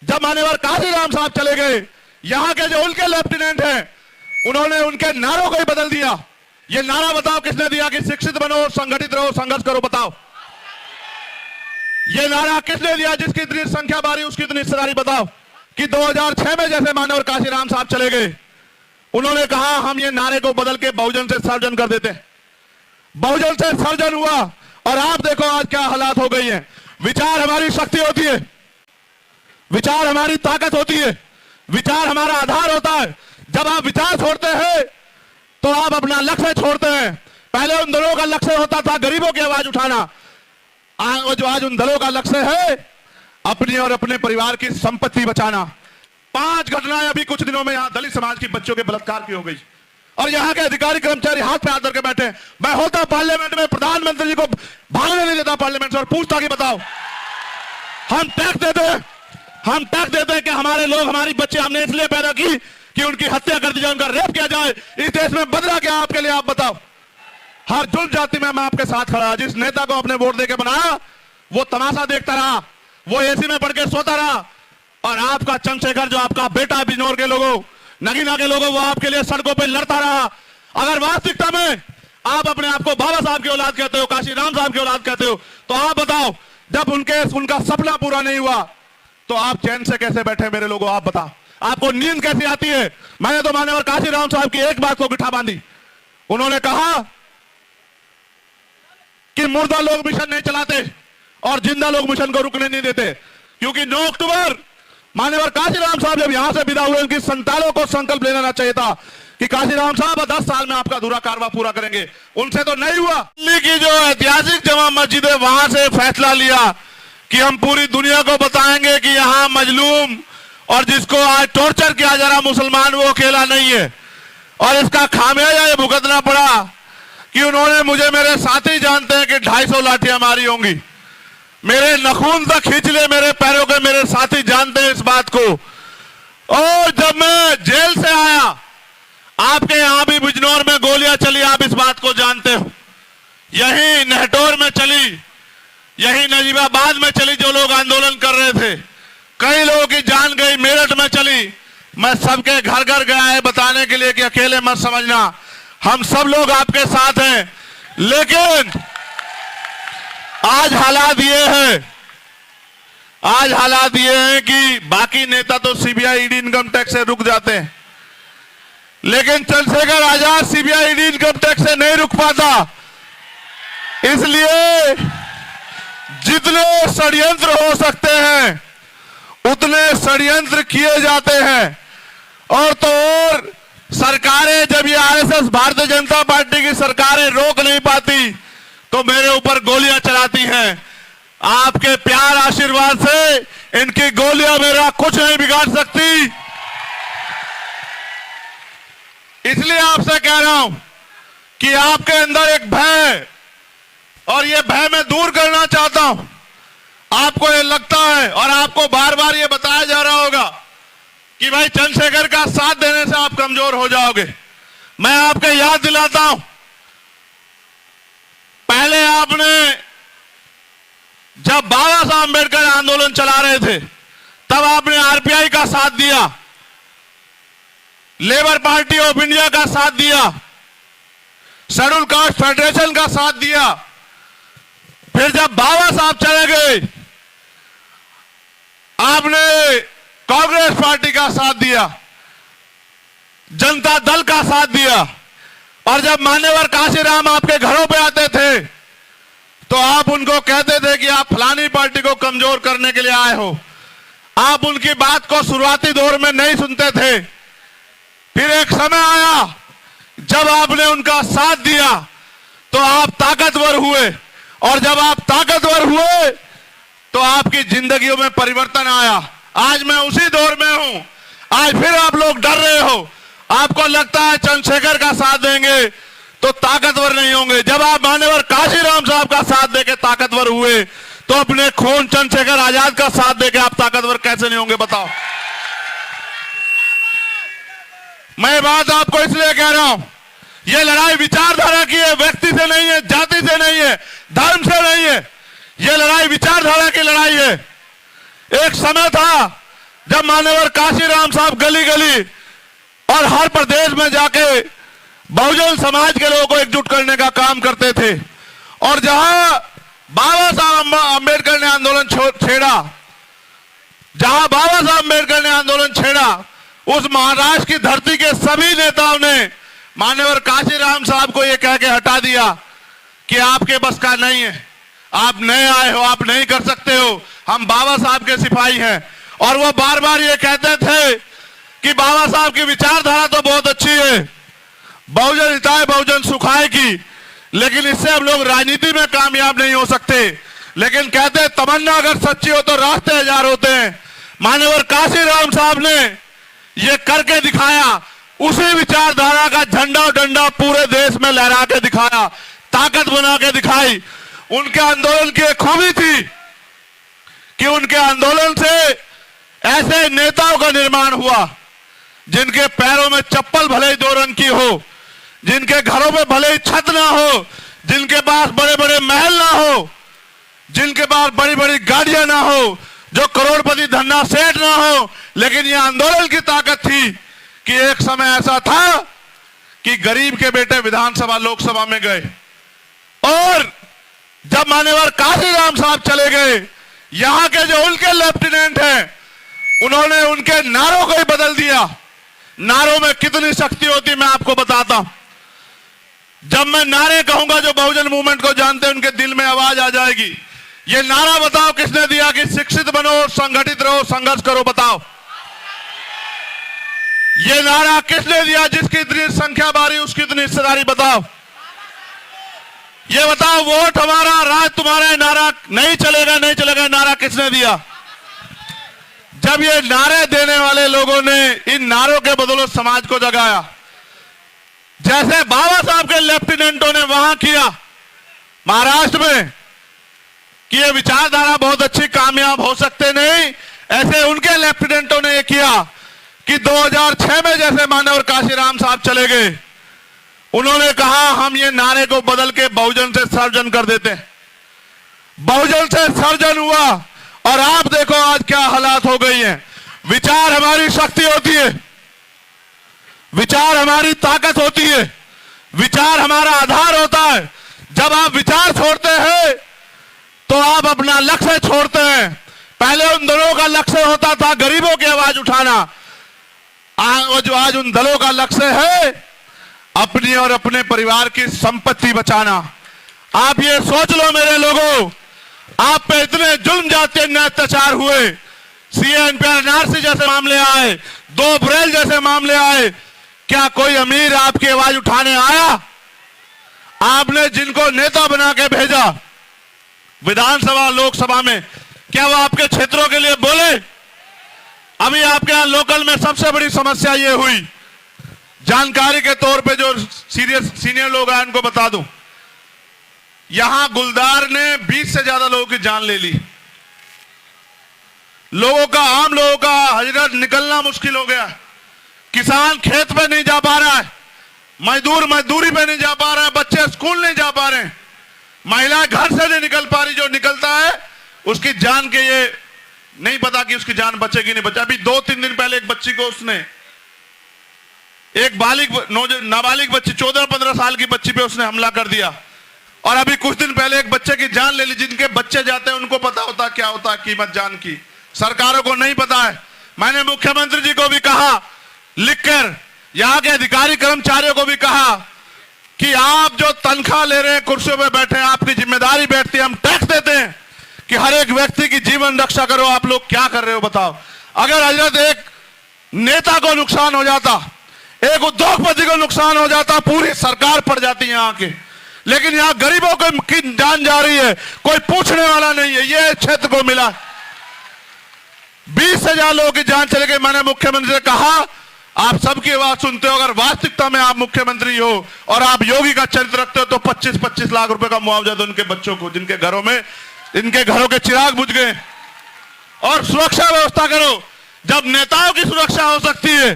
जब मान्यवर काशीराम साहब चले गए, यहां के जो उनके लेफ्टिनेंट हैं उन्होंने उनके नारों को ही बदल दिया। ये नारा बताओ किसने दिया कि शिक्षित बनो, संगठित रहो, संघर्ष करो, बताओ। ये नारा किसने दिया? जिसकी इतनी संख्या बारी उसकी इतनी हिस्सेदारी बताओ। कि 2006 में जैसे मान्यवर काशीराम साहब चले गए, उन्होंने कहा हम ये नारे को बदल के बहुजन से सर्जन कर देते। बहुजन से सर्जन हुआ और आप देखो आज क्या हालात हो गई हैं। विचार हमारी शक्ति होती है, विचार हमारी ताकत होती है, विचार हमारा आधार होता है। जब आप विचार छोड़ते हैं तो आप अपना लक्ष्य छोड़ते हैं। पहले उन दलों का लक्ष्य होता था गरीबों की आवाज उठाना, जो आज उन दलों का लक्ष्य है अपनी और अपने परिवार की संपत्ति बचाना। 5 घटनाएं अभी कुछ दिनों में यहां दलित समाज की बच्चों के बलात्कार की हो गई और यहां के अधिकारी कर्मचारी हाथ पे हाथ धर के बैठे। मैं होता पार्लियामेंट में, प्रधानमंत्री जी को भागने नहीं देता पार्लियामेंट से और पूछता कि बताओ हम टैक्स देते हैं कि हमारे लोग, हमारी बच्चे हमने इसलिए पैदा की कि उनकी हत्या कर दी जाए, उनका रेप किया जाए। इस देश में बदला क्या आपके लिए, आप बताओ। हर जुल्म जाति में मैं आपके साथ खड़ा। जिस नेता को अपने वोट देके बनाया वो तमाशा देखता रहा, वो एसी में पड़ के सोता रहा। और आपका चंद्रशेखर, जो आपका बेटा बिजनौर के लोगों, नगीना के लोगों, वो आपके लिए सड़कों पे लड़ता रहा। अगर वास्तविकता में आप अपने आप को बाबा साहब की औलाद कहते हो, काशीराम साहब की औलाद कहते हो, तो आप बताओ जब उनका सपना पूरा नहीं हुआ तो आप चैन से कैसे बैठे मेरे लोगों? आप बताओ, आपको नींद कैसी आती है? मैंने तो मान्यवर काशीराम साहब की एक बात को गिठा बांधी। उन्होंने कहा कि मुर्दा लोग मिशन नहीं चलाते और जिंदा लोग मिशन को रुकने नहीं देते, क्योंकि 9 अक्टूबर मान्यवर काशीराम साहब जब यहां से विदा हुए, उनकी संतानों को संकल्प लेना चाहिए था कि काशीराम साहब 10 साल में आपका अधूरा कारवा पूरा करेंगे। उनसे तो नहीं हुआ। दिल्ली की जो ऐतिहासिक जमा मस्जिद है वहां से फैसला लिया कि हम पूरी दुनिया को बताएंगे कि यहां मजलूम और जिसको आज टॉर्चर किया जा रहा मुसलमान वो अकेला नहीं है। और इसका खामियाजा ये भुगतना पड़ा कि उन्होंने मुझे, मेरे साथी जानते हैं कि 250 लाठियां मारी होंगी, मेरे नखून तक खींच ले मेरे पैरों के, मेरे साथी जानते हैं इस बात को। और जब मैं जेल से आया, आपके यहां भी बिजनौर में गोलियां चली, आप इस बात को जानते हो। यही नेहटोर में चली, यही नजीबाबाद में चली, जो लोग आंदोलन कर रहे थे। कई लोगों की जान गई, मेरठ में चली। मैं सबके घर घर गया है बताने के लिए कि अकेले मत समझना, हम सब लोग आपके साथ हैं। लेकिन आज हालात ये हैं कि बाकी नेता तो सीबीआई, ईडी, इनकम टैक्स से रुक जाते हैं, लेकिन Chandrashekhar Azad CBI, ED, income tax से नहीं रुक पाता। इसलिए जितने षड्यंत्र हो सकते हैं उतने षड्यंत्र किए जाते हैं। और तो और सरकारें, जब ये आरएसएस, भारतीय जनता पार्टी की सरकारें रोक नहीं पाती तो मेरे ऊपर गोलियां चलाती हैं। आपके प्यार आशीर्वाद से इनकी गोलियां मेरा कुछ नहीं बिगाड़ सकती। इसलिए आपसे कह रहा हूं कि आपके अंदर एक भय, और ये भय मैं दूर करना चाहता हूं। आपको ये लगता है और आपको बार बार ये बताया जा रहा होगा कि भाई चंद्रशेखर का साथ देने से आप कमजोर हो जाओगे। मैं आपको याद दिलाता हूं, पहले आपने जब बाबा साहब अम्बेडकर आंदोलन चला रहे थे तब आपने आरपीआई का साथ दिया, लेबर पार्टी ऑफ इंडिया का साथ दिया, शेड्यूल कास्ट फेडरेशन का साथ दिया। फिर जब बाबा साहब चले गए आपने कांग्रेस पार्टी का साथ दिया, जनता दल का साथ दिया। और जब मान्यवर काशीराम आपके घरों पे आते थे तो आप उनको कहते थे कि आप फलानी पार्टी को कमजोर करने के लिए आए हो। आप उनकी बात को शुरुआती दौर में नहीं सुनते थे। फिर एक समय आया जब आपने उनका साथ दिया तो आप ताकतवर हुए, और जब आप ताकतवर हुए तो आपकी जिंदगियों में परिवर्तन आया। आज मैं उसी दौर में हूं। आज फिर आप लोग डर रहे हो, आपको लगता है चंद्रशेखर का साथ देंगे तो ताकतवर नहीं होंगे। जब आप मान्यवर काशीराम साहब का साथ देके ताकतवर हुए तो अपने खून चंद्रशेखर आजाद का साथ देके आप ताकतवर कैसे नहीं होंगे, बताओ। मैं बात आपको इसलिए कह रहा हूं, यह लड़ाई विचारधारा की है, व्यक्ति से नहीं है, जाति से नहीं है, धर्म से नहीं है। यह लड़ाई विचारधारा की लड़ाई है। एक समय था जब मान्यवर काशीराम साहब गली गली और हर प्रदेश में जाके बहुजन समाज के लोगों को एकजुट करने का काम करते थे, और जहां बाबा साहब अम्बेडकर ने आंदोलन छेड़ा, जहां बाबा साहब अम्बेडकर ने आंदोलन छेड़ा, उस महाराष्ट्र की धरती के सभी नेताओं ने मान्यवर काशीराम साहब को यह कह के हटा दिया कि आपके बस का नहीं है, आप नए आए हो, आप नहीं कर सकते हो, हम बाबा साहब के सिपाही हैं। और वो बार बार ये कहते थे कि बाबा साहब की विचारधारा तो बहुत अच्छी है, बहुजन हिताय बहुजन सुखाय की, लेकिन इससे हम लोग राजनीति में कामयाब नहीं हो सकते। लेकिन कहते तमन्ना अगर सच्ची हो तो रास्ते हजार होते हैं। मान्यवर काशीराम साहब ने ये करके दिखाया, उसी विचारधारा का झंडा और डंडा पूरे देश में लहरा के दिखाया, ताकत बना के दिखाई। उनके आंदोलन की एक खूबी थी कि उनके आंदोलन से ऐसे नेताओं का निर्माण हुआ जिनके पैरों में चप्पल भले ही 2 रंग की हो, जिनके घरों में भले ही छत ना हो, जिनके पास बड़े बड़े महल ना हो, जिनके पास बड़ी बड़ी गाड़ियां ना हो, जो करोड़पति धन्ना सेठ ना हो, लेकिन यह आंदोलन की ताकत थी कि एक समय ऐसा था कि गरीब के बेटे विधानसभा लोकसभा में गए, और जब मान्यवर काशीराम साहब चले गए, यहां के जो उनके लेफ्टिनेंट हैं उन्होंने उनके नारों को ही बदल दिया। नारों में कितनी शक्ति होती मैं आपको बताता हूं। जब मैं नारे कहूंगा, जो बहुजन मूवमेंट को जानते हैं उनके दिल में आवाज आ जाएगी। ये नारा बताओ किसने दिया कि शिक्षित बनो, संगठित रहो, संघर्ष करो, बताओ। ये नारा किसने दिया? जिसकी इतनी संख्या बारी उसकी इतनी हिस्सेदारी, बताओ। ये बताओ, वोट हमारा राज तुम्हारा, नारा नहीं चलेगा, नहीं चलेगा, नारा किसने दिया? जब ये नारे देने वाले लोगों ने इन नारों के बदौलत समाज को जगाया, जैसे बाबा साहब के लेफ्टिनेंटों ने वहां किया महाराष्ट्र में कि ये विचारधारा बहुत अच्छी, कामयाब हो सकते नहीं, ऐसे उनके लेफ्टिनेंटों ने ये किया कि 2006 में जैसे मान्यवर काशीराम साहब चले गए, उन्होंने कहा हम ये नारे को बदल के बहुजन से सर्जन कर देते हैं। बहुजन से सर्जन हुआ, और आप देखो आज क्या हालात हो गई हैं। विचार हमारी शक्ति होती है, विचार हमारी ताकत होती है, विचार हमारा आधार होता है। जब आप विचार छोड़ते हैं तो आप अपना लक्ष्य छोड़ते हैं। पहले उन दलों का लक्ष्य होता था गरीबों की आवाज उठाना, आज उन दलों का लक्ष्य है अपनी और अपने परिवार की संपत्ति बचाना। आप ये सोच लो मेरे लोगों, आप पे इतने जुल्म जातीय अत्याचार हुए, CNPR जैसे मामले आए, 2 अप्रैल जैसे मामले आए, क्या कोई अमीर आपकी आवाज उठाने आया? आपने जिनको नेता बना के भेजा विधानसभा लोकसभा में, क्या वो आपके क्षेत्रों के लिए बोले? अभी आपके यहां लोकल में सबसे बड़ी समस्या ये हुई, जानकारी के तौर पे जो सीनियर लोग हैं उनको बता दूं, यहां गुलदार ने 20 से ज्यादा लोगों की जान ले ली। लोगों का, आम लोगों का हजरत निकलना मुश्किल हो गया। किसान खेत पे नहीं जा पा रहा है, मजदूर मजदूरी पे नहीं जा पा रहा है, बच्चे स्कूल नहीं जा पा रहे हैं, महिलाएं घर से नहीं निकल पा रही। जो निकलता है उसकी जान के ये नहीं पता कि उसकी जान बचेगी नहीं बचे। अभी 2-3 दिन पहले एक बच्ची को उसने, एक नाबालिग बच्ची 14-15 साल की बच्ची पे उसने हमला कर दिया, और अभी कुछ दिन पहले एक बच्चे की जान ले ली। जिनके बच्चे जाते हैं उनको पता होता क्या होता है कीमत जान की, सरकारों को नहीं पता है। मैंने मुख्यमंत्री जी को भी कहा लिखकर, यहां के अधिकारी कर्मचारियों को भी कहा कि आप जो तनख्वाह ले रहे हैं, कुर्सियों पे बैठे हैं, आपकी जिम्मेदारी बैठती है, हम टैक्स देते हैं कि हर एक व्यक्ति की जीवन रक्षा करो। आप लोग क्या कर रहे हो बताओ? अगर हजरत एक नेता को नुकसान हो जाता, एक उद्योगपति को नुकसान हो जाता, पूरी सरकार पड़ जाती यहां के, लेकिन यहां गरीबों की जान जा रही है, कोई पूछने वाला नहीं है। ये क्षेत्र को मिला 20 से ज्यादा लोगों की जान चले गई। मैंने मुख्यमंत्री से कहा आप सबकी आवाज सुनते हो, अगर वास्तविकता में आप मुख्यमंत्री हो और आप योगी का चरित्र रखते हो तो 25-25 लाख रुपए का मुआवजा दो उनके बच्चों को जिनके घरों में, इनके घरों के चिराग बुझ गए, और सुरक्षा व्यवस्था करो। जब नेताओं की सुरक्षा हो सकती है,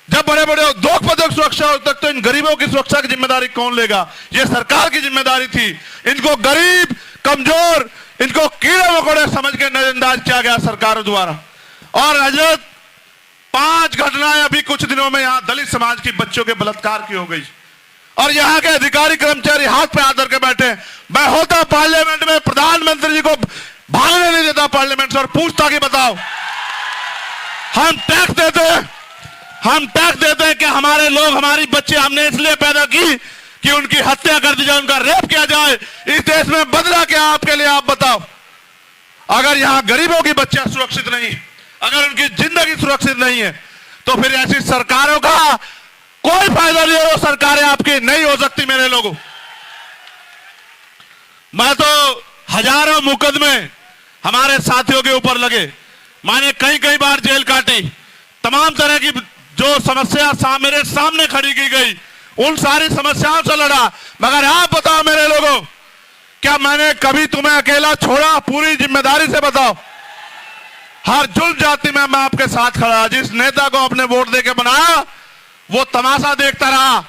जब बड़े बड़े उद्योगपतियों की सुरक्षा हो सकती, तो इन गरीबों की सुरक्षा की जिम्मेदारी कौन लेगा? ये सरकार की जिम्मेदारी थी। इनको गरीब, कमजोर, इनको कीड़े मकोड़े समझ के नजरअंदाज किया गया सरकारों द्वारा। और रजत 5 घटनाएं अभी कुछ दिनों में यहां दलित समाज की बच्चों के बलात्कार की हो गई और यहां के अधिकारी कर्मचारी हाथ पे हाथ करके बैठे। मैं होता पार्लियामेंट में, प्रधानमंत्री जी को भागने नहीं देता पार्लियामेंट से और पूछता कि बताओ, हम टैक्स देते हैं कि हमारे लोग, हमारी बच्चे हमने इसलिए पैदा की कि उनकी हत्या कर दी जाए, उनका रेप किया जाए। इस देश में बदला क्या आपके लिए, आप बताओ। अगर यहां गरीबों की बच्चियां सुरक्षित नहीं, अगर उनकी जिंदगी सुरक्षित नहीं है, तो फिर ऐसी सरकारों का कोई फायदा नहीं है। वो सरकारें आपकी नहीं हो सकती मेरे लोगों। मैं तो हजारों मुकदमे हमारे साथियों के ऊपर लगे, मैंने कई बार जेल काटी, तमाम तरह की जो समस्या मेरे सामने खड़ी की गई, उन सारी समस्याओं से लड़ा। मगर आप बताओ मेरे लोगों, क्या मैंने कभी तुम्हें अकेला छोड़ा? पूरी जिम्मेदारी से बताओ। हर जुल्म जाति में मैं आपके साथ खड़ा। जिस नेता को अपने वोट देके बनाया वो तमाशा देखता रहा,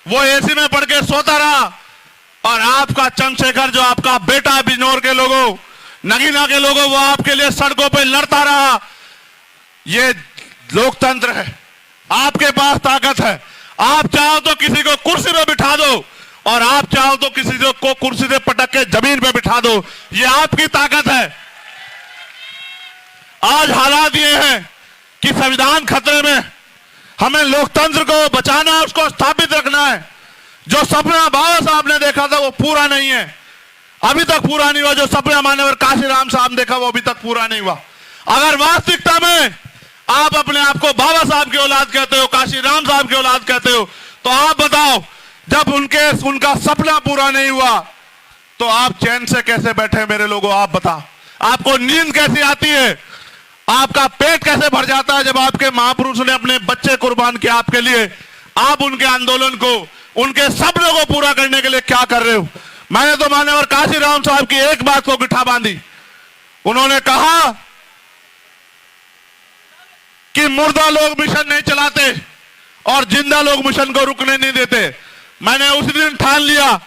वो एसी में पड़ के सोता रहा, और आपका चंद्रशेखर, जो आपका बेटा, बिजनौर के लोगों, नगीना के लोगों, वो आपके लिए सड़कों पे लड़ता रहा। ये लोकतंत्र है, आपके पास ताकत है। आप चाहो तो किसी को कुर्सी पे बिठा दो और आप चाहो तो किसी को कुर्सी से पटक के जमीन पे बिठा दो। ये आपकी ताकत है। आज हालात ये हैं कि संविधान खतरे में, हमें लोकतंत्र को बचाना है, उसको स्थापित रखना है। जो सपना बाबा साहब ने देखा था वो पूरा नहीं है, अभी तक पूरा नहीं हुआ। जो सपना मान्यवर काशीराम साहब ने देखा वो अभी तक पूरा नहीं हुआ। अगर वास्तविकता में आप अपने आप को बाबा साहब की औलाद कहते हो, काशीराम साहब की औलाद कहते हो, तो आप बताओ, जब उनका सपना पूरा नहीं हुआ तो आप चैन से कैसे बैठे मेरे लोगों? आप बताओ, आपको नींद कैसी आती है? आपका पेट कैसे भर जाता है जब आपके महापुरुष ने अपने बच्चे कुर्बान किए आपके लिए? आप उनके आंदोलन को, उनके सपनों को पूरा करने के लिए क्या कर रहे हो? मैंने तो मान्यवर काशीराम साहब की एक बात को गिठा बांधी। उन्होंने कहा कि मुर्दा लोग मिशन नहीं चलाते और जिंदा लोग मिशन को रुकने नहीं देते। मैंने उस दिन ठान लिया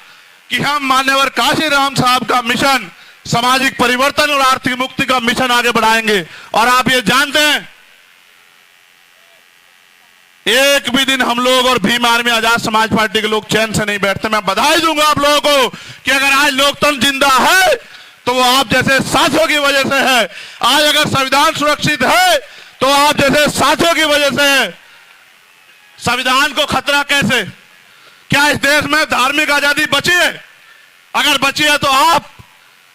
कि हम मान्यवर काशीराम साहब का मिशन, सामाजिक परिवर्तन और आर्थिक मुक्ति का मिशन आगे बढ़ाएंगे। और आप ये जानते हैं, एक भी दिन हम लोग और भीम आर्मी आजाद समाज पार्टी के लोग चैन से नहीं बैठते। मैं बधाई दूंगा आप लोगों को कि अगर आज लोकतंत्र जिंदा है तो वो आप जैसे साथियों की वजह से है। आज अगर संविधान सुरक्षित है तो आप जैसे साथियों की वजह से है। संविधान को खतरा कैसे? क्या इस देश में धार्मिक आजादी बची है? अगर बची है तो आप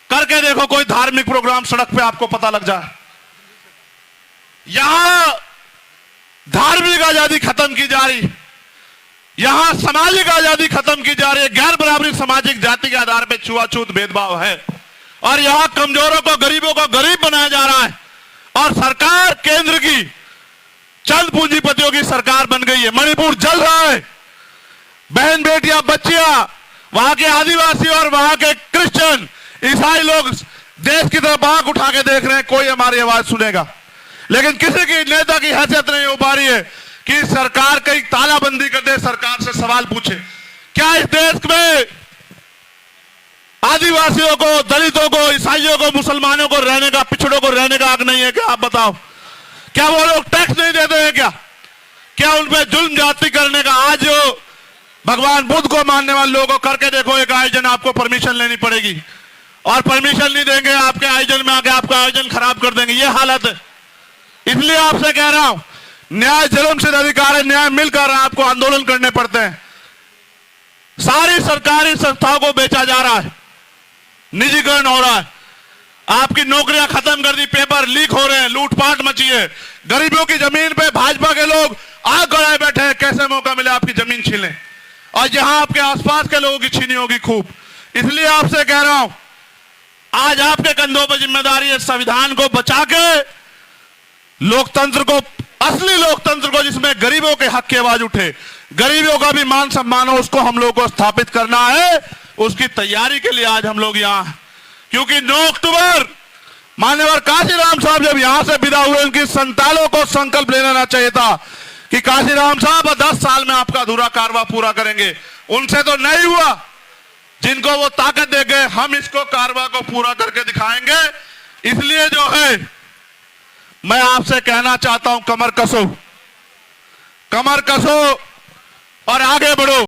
करके देखो कोई धार्मिक प्रोग्राम सड़क पे, आपको पता लग जाए। यहां धार्मिक आजादी खत्म की जा रही, यहां सामाजिक आजादी खत्म की जा रही है। गैर बराबरी सामाजिक जाति के आधार पर छुआछूत भेदभाव है और यहां कमजोरों को, गरीबों को गरीब बनाया जा रहा है। और सरकार केंद्र की चंद पूंजीपतियों की सरकार बन गई है। मणिपुर जल रहा है। बहन बेटियां, बच्चियां, वहां के आदिवासी और वहां के क्रिश्चियन, ईसाई लोग देश की तरफ आंख उठा के देख रहे हैं, कोई हमारी आवाज सुनेगा। लेकिन किसी की नेता की हैसियत नहीं हो पा रही है कि सरकार कहीं तालाबंदी कर दे, सरकार से सवाल पूछे। क्या इस देश में आदिवासियों को, दलितों को, ईसाइयों को, मुसलमानों को रहने का, पिछड़ों को रहने का हक नहीं है क्या? आप बताओ, क्या वो लोग टैक्स नहीं देते हैं क्या? क्या उन पे जुल्म जाति करने का? आज जो भगवान बुद्ध को मानने वाले लोगों को करके देखो, एक आयोजन आपको परमिशन लेनी पड़ेगी और परमिशन नहीं देंगे, आपके आयोजन में आके आपका आयोजन खराब कर देंगे। ये हालत है। इसलिए आपसे कह रहा हूं, न्याय जन्म सिद्ध अधिकार है, न्याय मिलकर आपको आंदोलन करने पड़ते हैं। सारी सरकारी संस्थाओं को बेचा जा रहा है, निजीकरण हो रहा है, आपकी नौकरियां खत्म कर दी, पेपर लीक हो रहे हैं, लूटपाट मची है, गरीबों की जमीन पे भाजपा के लोग आग गड़ाए बैठे हैं, कैसे मौका मिले आपकी जमीन छीने, और यहां आपके आसपास के लोगों की छीनी होगी खूब। इसलिए आपसे कह रहा हूं, आज आपके कंधों पर जिम्मेदारी है संविधान को बचा के लोकतंत्र को, असली लोकतंत्र को, जिसमें गरीबों के हक की आवाज उठे, गरीबों का भी मान सम्मान हो, उसको हम लोगों को स्थापित करना है। उसकी तैयारी के लिए आज हम लोग यहां, क्योंकि 9 अक्टूबर मान्यवर काशीराम साहब जब यहां से विदा हुए, उनकी संतानों को संकल्प ले लेना चाहिए था कि काशीराम साहब 10 साल में आपका अधूरा कारवा पूरा करेंगे। उनसे तो नहीं हुआ, जिनको वो ताकत दे गए, हम इसको कारवा को पूरा करके दिखाएंगे। इसलिए जो है मैं आपसे कहना चाहता हूं, कमर कसो और आगे बढ़ो।